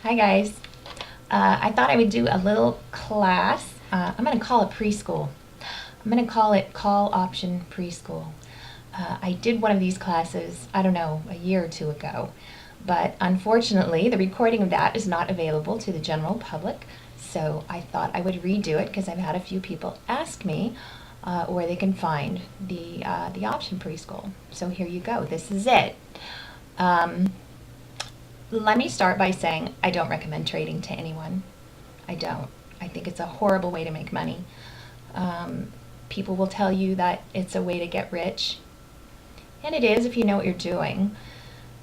Hi guys. I thought I would do a little class. I'm going to call it preschool. I'm going to call it call option preschool. I did one of these classes, I don't know, a year or two ago, but unfortunately the recording of that is not available to the general public, so I thought I would redo it because I've had a few people ask me where they can find the option preschool. So here you go. This is it. Let me start by saying I don't recommend trading to anyone. I don't. I think it's a horrible way to make money. People will tell you that it's a way to get rich, and it is if you know what you're doing.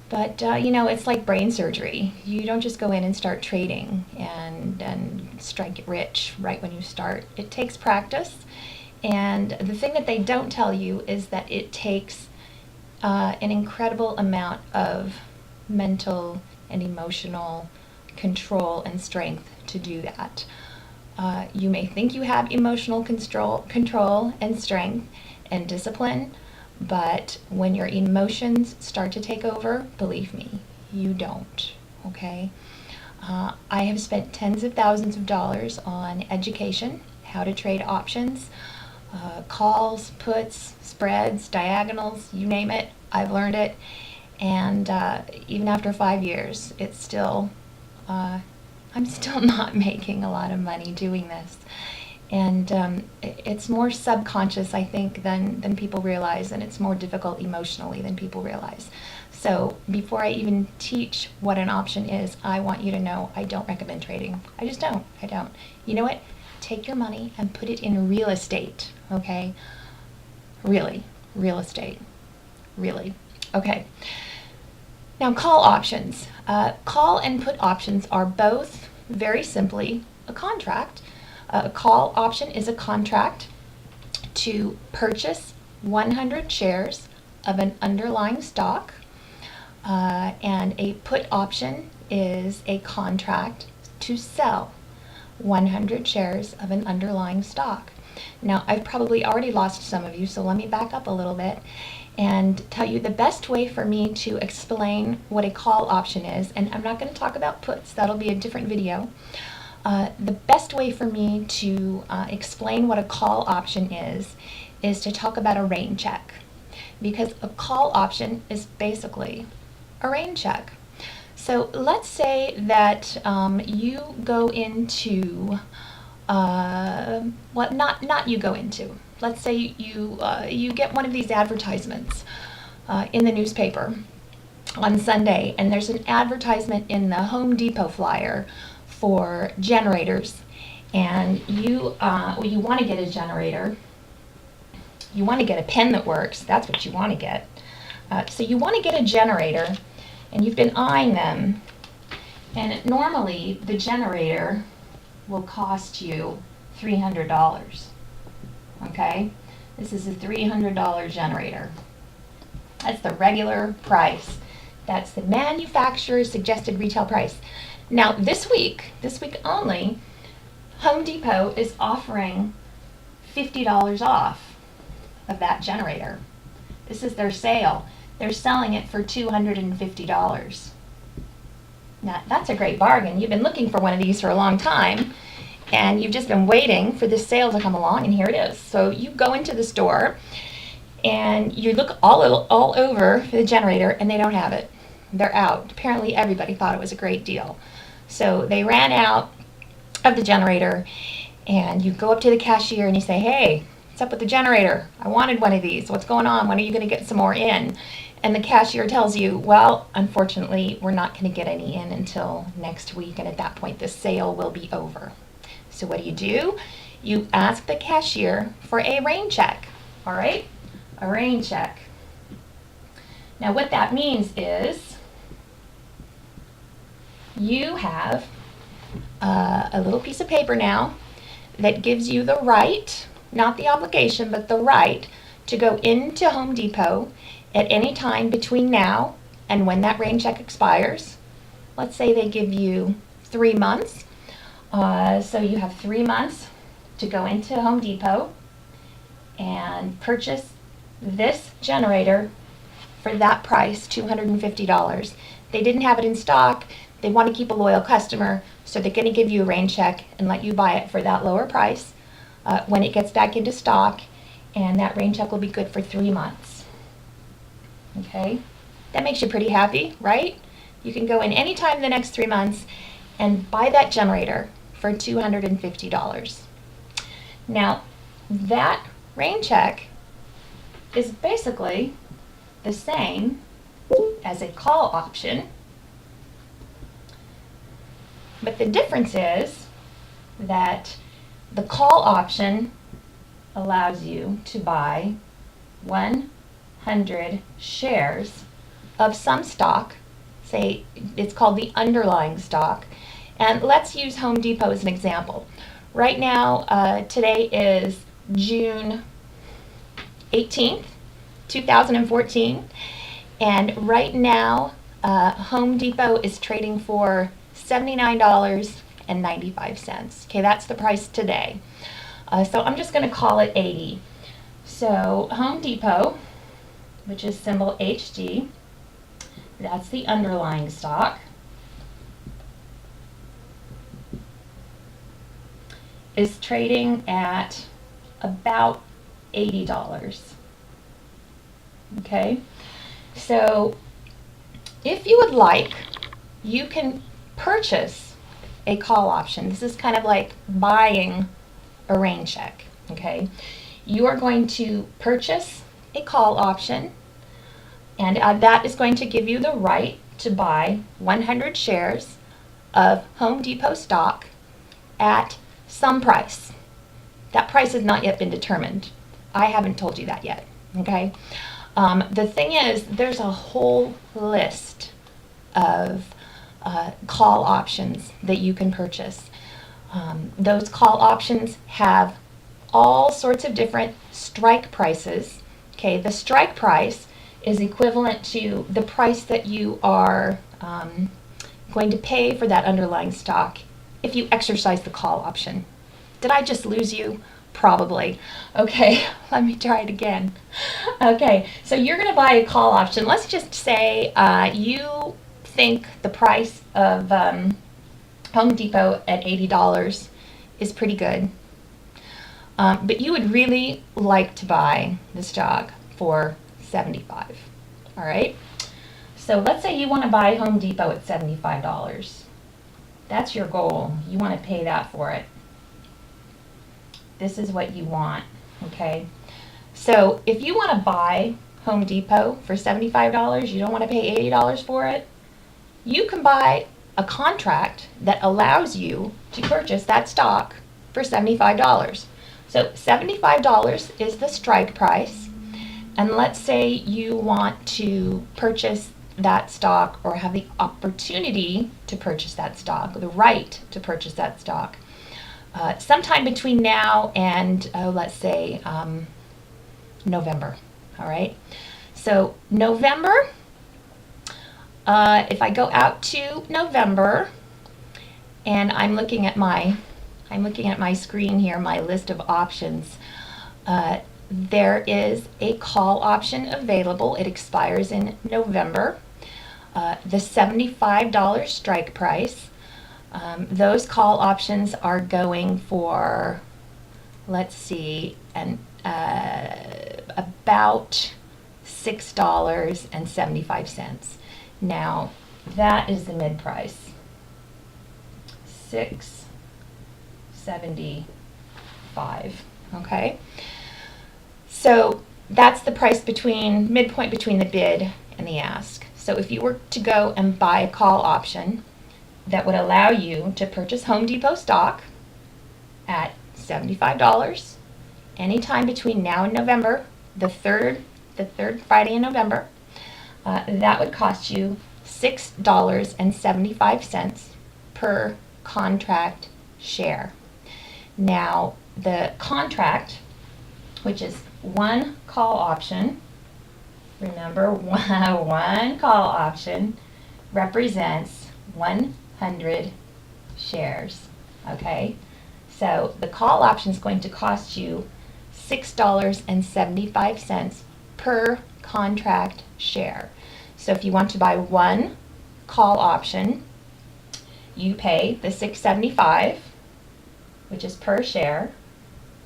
But it's like brain surgery. You don't just go in and start trading and strike it rich right when you start. It takes practice, and the thing that they don't tell you is that it takes an incredible amount of mental and emotional control and strength to do that. You may think you have emotional control and strength and discipline, but when your emotions start to take over, believe me, you don't, okay? I have spent tens of thousands of dollars on education, how to trade options, calls, puts, spreads, diagonals, you name it, I've learned it. And even after 5 years, it's still, I'm still not making a lot of money doing this. And it's more subconscious, I think, than people realize, and it's more difficult emotionally than people realize. So before I even teach what an option is, I want you to know I don't recommend trading. I just don't. I don't. You know what? Take your money and put it in real estate, okay? Really, real estate. Really. Okay. Now, call options. Call and put options are both very simply a contract. A call option is a contract to purchase 100 shares of an underlying stock, and a put option is a contract to sell 100 shares of an underlying stock. Now, I've probably already lost some of you, so let me back up a little bit and tell you the best way for me to explain what a call option is, and I'm not going to talk about puts, that'll be a different video. The best way for me to explain what a call option is to talk about a rain check, because a call option is basically a rain check. So let's say that you go into, not you go into, let's say you get one of these advertisements in the newspaper on Sunday, and there's an advertisement in the Home Depot flyer for generators, and you want to get a generator. You want to get a pen that works. That's what you want to get. So you want to get a generator, and you've been eyeing them, and normally the generator will cost you $300. Okay? This is a $300 generator. That's the regular price. That's the manufacturer's suggested retail price. Now, this week only, Home Depot is offering $50 off of that generator. This is their sale. They're selling it for $250. Now, that's a great bargain. You've been looking for one of these for a long time, and you've just been waiting for this sale to come along, and here it is. So you go into the store, and you look all over for the generator, and they don't have it. They're out. Apparently everybody thought it was a great deal. So they ran out of the generator, and you go up to the cashier and you say, "Hey, what's up with the generator? I wanted one of these. What's going on? When are you going to get some more in?" And the cashier tells you, "Well, unfortunately, we're not going to get any in until next week, and at that point the sale will be over." So what do? You ask the cashier for a rain check, all right? A rain check. Now what that means is you have a little piece of paper now that gives you the right, not the obligation, but the right to go into Home Depot at any time between now and when that rain check expires. Let's say they give you 3 months. So you have 3 months to go into Home Depot and purchase this generator for that price, $250. They didn't have it in stock. They want to keep a loyal customer, so they're going to give you a rain check and let you buy it for that lower price when it gets back into stock, and that rain check will be good for 3 months. Okay, that makes you pretty happy, right? You can go in anytime in the next 3 months and buy that generator for $250. Now, that rain check is basically the same as a call option, but the difference is that the call option allows you to buy 100 shares of some stock. Say it's called the underlying stock. And let's use Home Depot as an example. Right now, today is June 18th, 2014. And right now, Home Depot is trading for $79.95. Okay, that's the price today. So I'm just going to call it 80. So Home Depot, which is symbol HD, that's the underlying stock, is trading at about $80. Okay, so if you would like, you can purchase a call option. This is kind of like buying a rain check. Okay, you are going to purchase a call option, and that is going to give you the right to buy 100 shares of Home Depot stock at some price. That price has not yet been determined. I haven't told you that yet. Okay. The thing is, there's a whole list of call options that you can purchase. Those call options have all sorts of different strike prices. Okay, the strike price is equivalent to the price that you are going to pay for that underlying stock if you exercise the call option. Did I just lose you? Probably. Okay, let me try it again. Okay, so you're going to buy a call option. Let's just say you think the price of Home Depot at $80 is pretty good, but you would really like to buy the stock for $75. All right, so let's say you want to buy Home Depot at $75. That's your goal. You want to pay that for it. This is what you want. Okay, so if you want to buy Home Depot for $75, you don't want to pay $80 for it, you can buy a contract that allows you to purchase that stock for $75. So $75 is the strike price, and let's say you want to purchase that stock or have the opportunity to purchase that stock, the right to purchase that stock, sometime between now and let's say November. All right, so November, if I go out to November and I'm looking at my screen here, my list of options, there is a call option available. It expires in November. The $75 strike price. Those call options are going for, let's see, about $6.75. Now, that is the mid price, $6.75. Okay, so that's the price midpoint between the bid and the ask. So if you were to go and buy a call option that would allow you to purchase Home Depot stock at $75 anytime between now and November, the third Friday in November, that would cost you $6.75 per contract share. Now, the contract, which is one call option, remember, one call option represents 100 shares. Okay, so the call option is going to cost you $6.75 per contract share. So if you want to buy one call option You pay the $6.75, which is per share,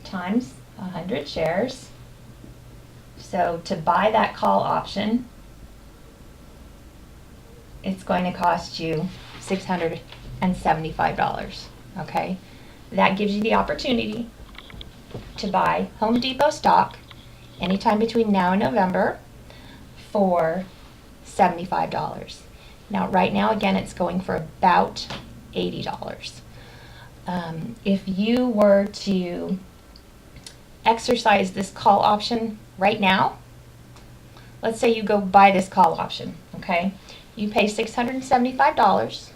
times 100 shares. So to buy that call option, it's going to cost you $675, okay? That gives you the opportunity to buy Home Depot stock anytime between now and November for $75. Now, right now, again, it's going for about $80. If you were to exercise this call option right now, let's say you go buy this call option, okay? You pay $675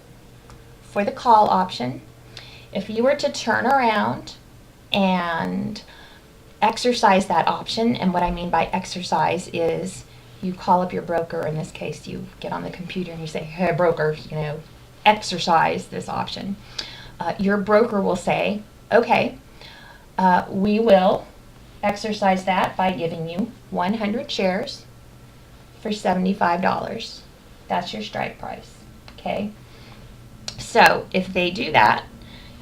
for the call option. If you were to turn around and exercise that option, and what I mean by exercise is you call up your broker. In this case, you get on the computer and you say, hey, broker, exercise this option. Your broker will say, okay, we will exercise that by giving you 100 shares for $75. That's your strike price, okay? So if they do that,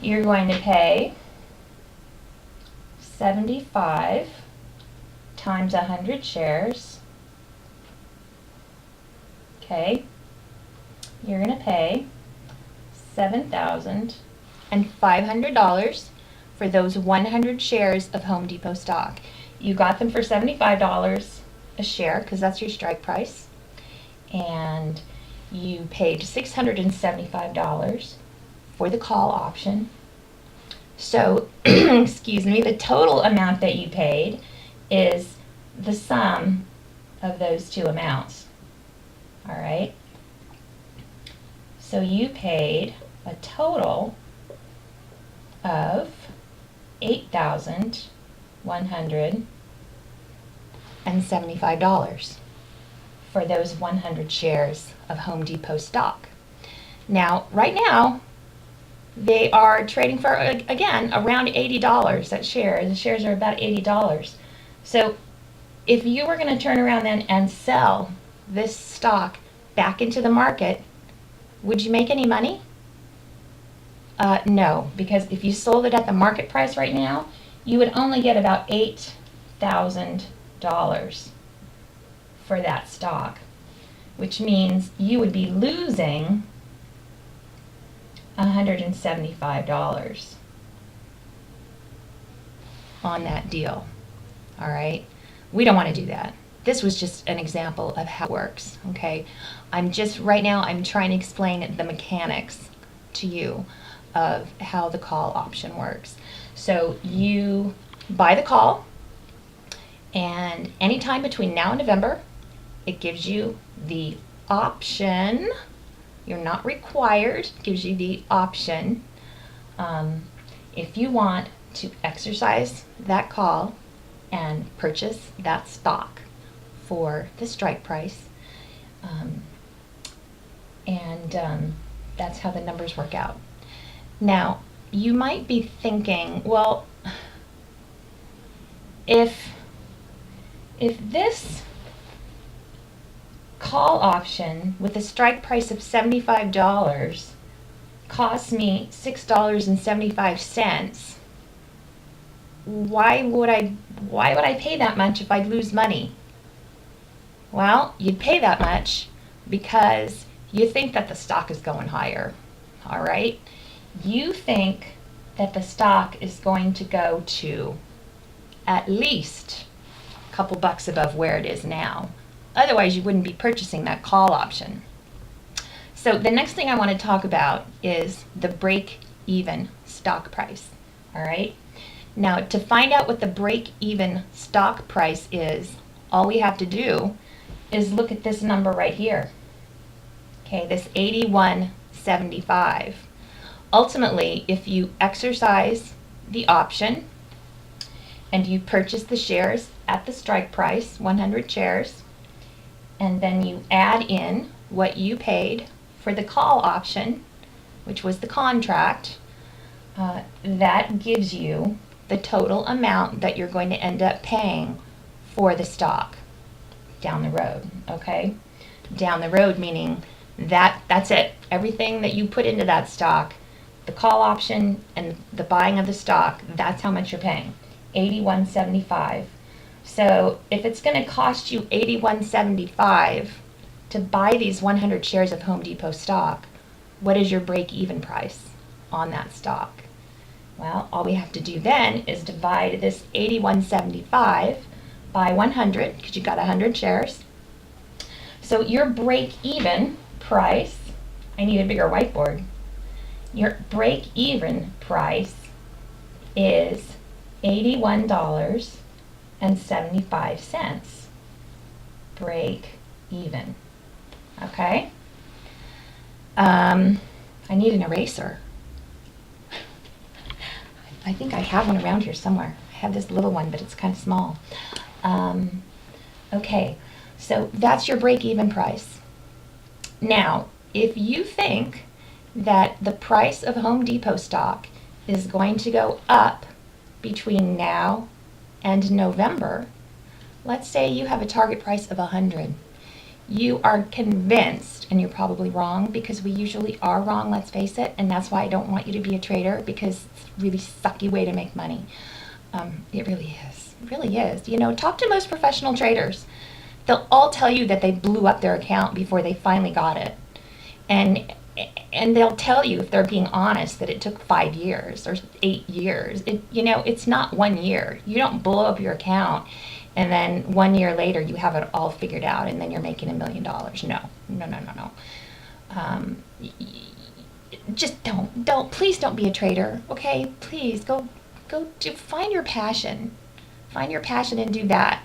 you're going to pay 75 times 100 shares. Okay, you're going to pay $7,500 for those 100 shares of Home Depot stock. You got them for $75 a share because that's your strike price, and you paid $675 for the call option. So, excuse me, the total amount that you paid is the sum of those two amounts. All right? So you paid a total of $8,175 for those 100 shares of Home Depot stock. Now, right now, they are trading for, again, around $80 that share. The shares are about $80. So if you were going to turn around then and sell this stock back into the market, would you make any money? No, because if you sold it at the market price right now, you would only get about $8,000 for that stock, which means you would be losing $175 on that deal. All right? We don't want to do that. This was just an example of how it works, okay? Right now, I'm trying to explain the mechanics to you of how the call option works. So you buy the call, and anytime between now and November, it gives you the option. You're not required, it gives you the option. If you want to exercise that call and purchase that stock for the strike price, that's how the numbers work out. Now, you might be thinking, well, if this call option with a strike price of $75 costs me $6.75, why would I pay that much if I lose money? Well, you'd pay that much because you think that the stock is going higher, all right? You think that the stock is going to go to at least a couple bucks above where it is now. Otherwise, you wouldn't be purchasing that call option. So the next thing I want to talk about is the break-even stock price, all right? Now, to find out what the break-even stock price is, all we have to do is look at this number right here, okay, this 81.75. Ultimately, if you exercise the option and you purchase the shares at the strike price, 100 shares, and then you add in what you paid for the call option, which was the contract, that gives you the total amount that you're going to end up paying for the stock down the road, okay? Down the road meaning That's it. Everything that you put into that stock, the call option and the buying of the stock, that's how much you're paying. $81.75. So if it's going to cost you $81.75 to buy these 100 shares of Home Depot stock, what is your break-even price on that stock? Well, all we have to do then is divide this $81.75 by 100, because you got 100 shares. So your break-even price, I need a bigger whiteboard. Your break-even price is $81.75. Break even. Okay? I need an eraser. I think I have one around here somewhere. I have this little one, but it's kind of small. Okay, so that's your break-even price. Now, if you think that the price of Home Depot stock is going to go up between now and November, let's say you have a target price of 100. You are convinced, and you're probably wrong, because we usually are wrong, let's face it, and that's why I don't want you to be a trader, because it's a really sucky way to make money. It really is. It really is. You know, talk to most professional traders. They'll all tell you that they blew up their account before they finally got it. And they'll tell you, if they're being honest, that it took 5 years or 8 years. It's not 1 year. You don't blow up your account and then 1 year later you have it all figured out and then you're making $1 million. No. Just please don't be a trader, okay? Please go find your passion. Find your passion and do that.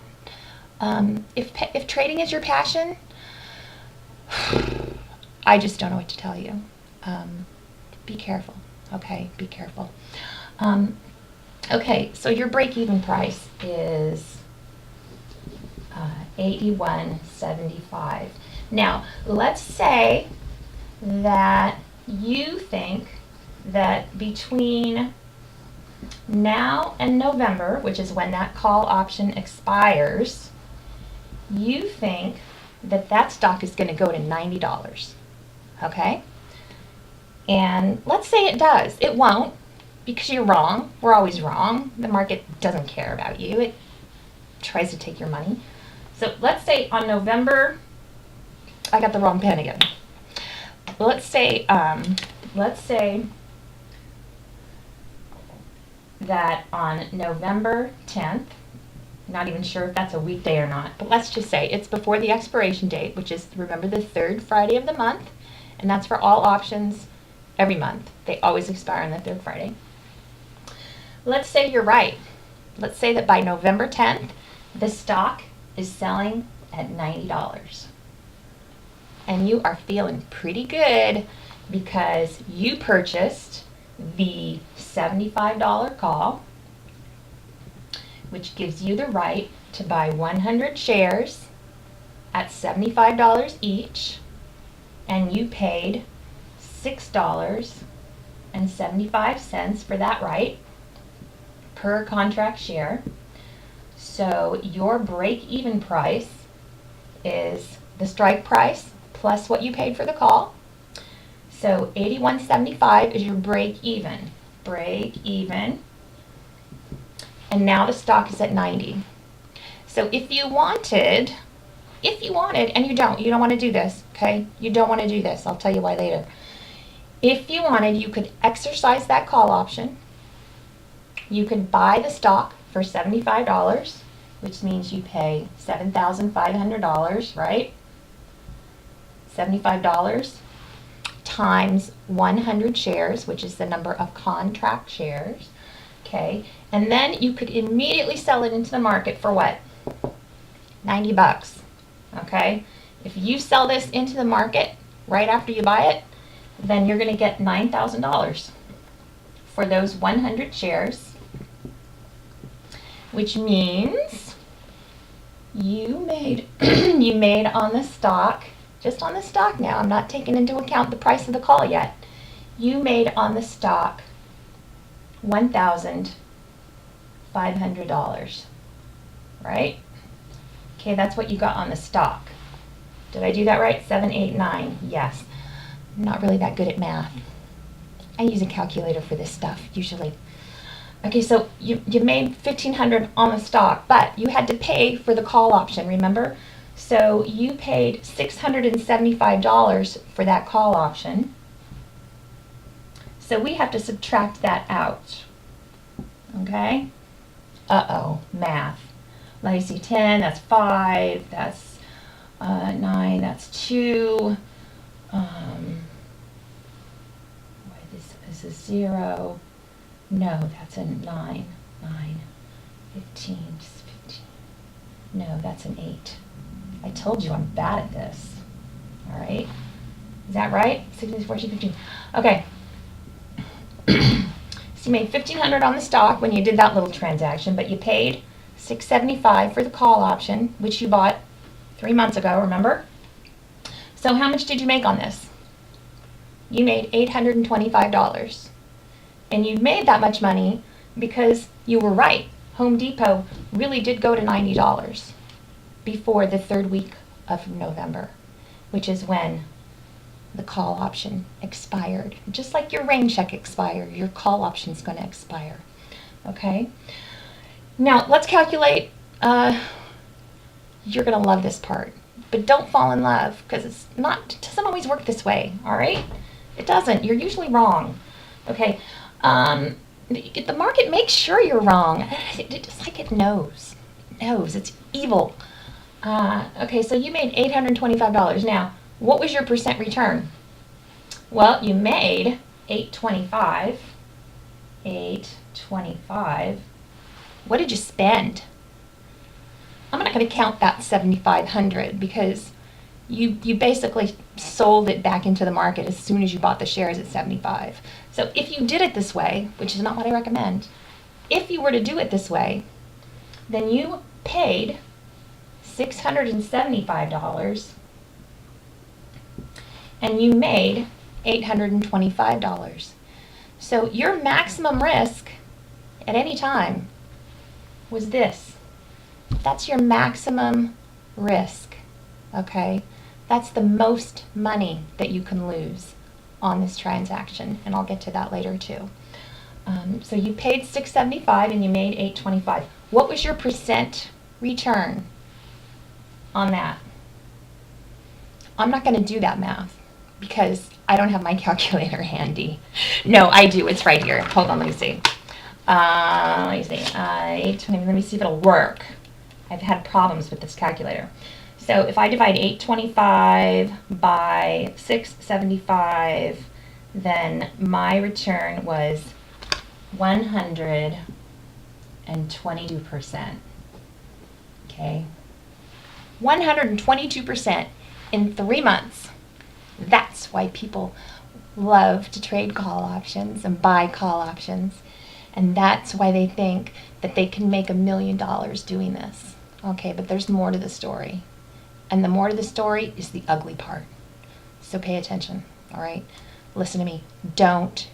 If trading is your passion, I just don't know what to tell you. Be careful, okay? Be careful. Okay, so your break-even price is $81.75. Now, let's say that you think that between now and November, which is when that call option expires, you think that stock is going to go to $90. Okay? And let's say it does. It won't, because you're wrong. We're always wrong. The market doesn't care about you. It tries to take your money. So let's say on November, I got the wrong pen again. Let's say that on November 10th, not even sure if that's a weekday or not, but let's just say it's before the expiration date, which is, remember, the third Friday of the month, and that's for all options every month. They always expire on the third Friday. Let's say you're right. Let's say that by November 10th, the stock is selling at $90. And you are feeling pretty good because you purchased the $75 call, which gives you the right to buy 100 shares at $75 each, and you paid $6.75 for that right per contract share. So your break-even price is the strike price plus what you paid for the call. So $81.75 is your break-even. Break-even. And now the stock is at 90. So if you wanted, and you don't want to do this, okay? You don't want to do this. I'll tell you why later. If you wanted, you could exercise that call option. You could buy the stock for $75, which means you pay $7,500, right? $75 times 100 shares, which is the number of contract shares, okay? And then you could immediately sell it into the market for what? $90, okay? If you sell this into the market right after you buy it, then you're going to get $9,000 for those 100 shares, which means you made on the stock, just on the stock now, I'm not taking into account the price of the call yet, you made on the stock $1,500, right? Okay, that's what you got on the stock. Did I do that right? 7, 8, 9. Yes. I'm not really that good at math. I use a calculator for this stuff, usually. Okay, so you made $1,500 on the stock, but you had to pay for the call option, remember? So you paid $675 for that call option. So we have to subtract that out. Okay? Uh-oh, math. Let me see, 10, that's 5, that's 9, that's 2. This is 0. No, that's a 9. 15, just 15. No, that's an 8. I told you I'm bad at this. All right? Is that right? 16, 14, 15. Okay. So you made $1,500 on the stock when you did that little transaction, but you paid $675 for the call option, which you bought 3 months ago, remember? So how much did you make on this? You made $825. And you made that much money because you were right. Home Depot really did go to $90 before the 3rd week of November, which is when the call option expired. Just like your rain check expired, your call option is going to expire. Okay? Now, let's calculate. You're going to love this part. But don't fall in love, because it doesn't always work this way, all right? It doesn't. You're usually wrong. Okay? The market makes sure you're wrong. It's like it knows. It knows. It's evil. Okay, so you made $825. Now, what was your percent return? Well, you made $825. $825. What did you spend? I'm not going to count that $7,500 because you basically sold it back into the market as soon as you bought the shares at 75. So if you did it this way, which is not what I recommend, if you were to do it this way, then you paid $675 and you made $825. So your maximum risk at any time was this. That's your maximum risk, okay? That's the most money that you can lose on this transaction, and I'll get to that later too. So you paid $675 and you made $825. What was your percent return on that? I'm not going to do that math because I don't have my calculator handy. No, I do. It's right here. Hold on, let me see. Let me see. 820. Let me see if it'll work. I've had problems with this calculator. So if I divide 825 by 675, then my return was 122%. Okay? 122% in 3 months. That's why people love to trade call options and buy call options. And that's why they think that they can make $1 million doing this. Okay, but there's more to the story. And the more to the story is the ugly part. So pay attention, all right? Listen to me. Don't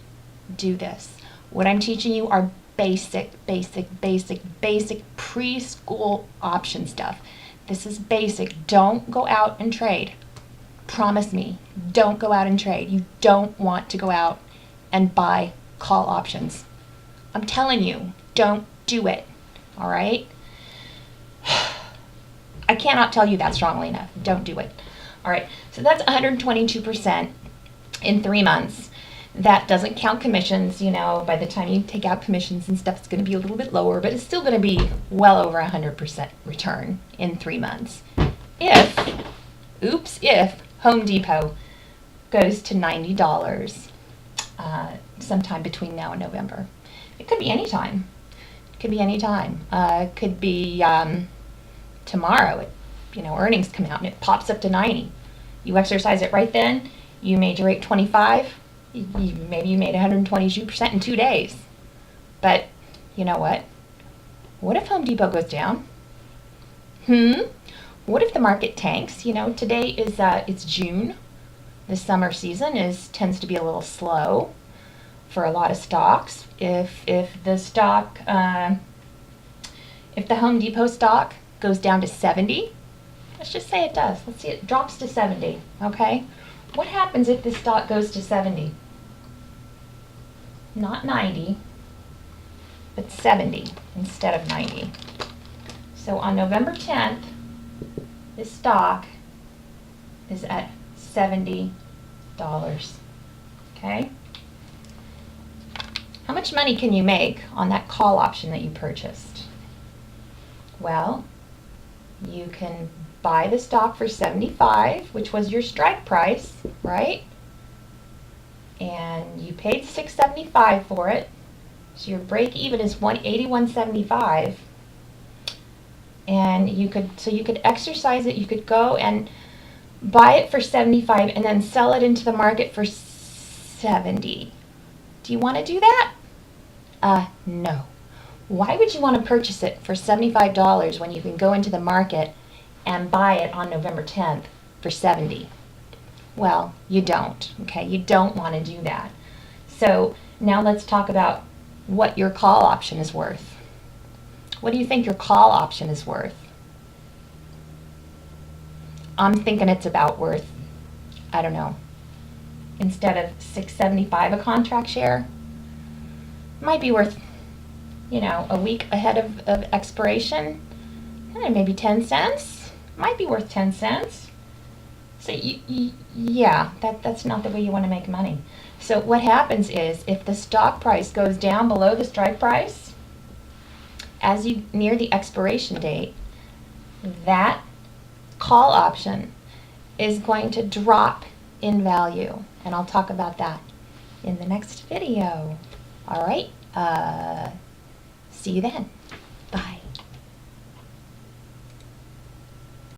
do this. What I'm teaching you are basic preschool option stuff. This is basic. Don't go out and trade. Promise me, don't go out and trade. You don't want to go out and buy call options. I'm telling you, don't do it, all right? I cannot tell you that strongly enough. Don't do it. All right, so that's 122% in 3 months. That doesn't count commissions. You know, by the time you take out commissions and stuff, it's going to be a little bit lower, but it's still going to be well over 100% return in 3 months. If Home Depot goes to $90 sometime between now and November. It could be any time. It could be any time. It could be tomorrow. Earnings come out and it pops up to 90. You exercise it right then. You made your 825. Maybe you made 122% in 2 days. But you know what? What if Home Depot goes down? What if the market tanks? Today is it's June. The summer season tends to be a little slow for a lot of stocks. If the Home Depot stock goes down to 70, Let's just say it does. Let's see, it drops to 70, okay? What happens if this stock goes to 70? Not 90, but 70 instead of 90. So on November 10th, this stock is at $70, okay? How much money can you make on that call option that you purchased? Well, you can buy the stock for 75, which was your strike price, right? And you paid $6.75 for it, so your break even is $81.75. And you could exercise it. You could go and buy it for 75 and then sell it into the market for 70. Do you want to do that? No. Why would you want to purchase it for $75 when you can go into the market and buy it on November 10th for 70? Well, you don't, okay? You don't want to do that. So now let's talk about what your call option is worth. What do you think your call option is worth? I'm thinking it's about worth, I don't know, instead of $6.75 a contract share, it might be worth, you know, a week ahead of expiration, maybe 10 cents. Might be worth 10 cents. So yeah, that's not the way you want to make money. So what happens is if the stock price goes down below the strike price, as you near the expiration date, that call option is going to drop in value. And I'll talk about that in the next video. All right, see you then.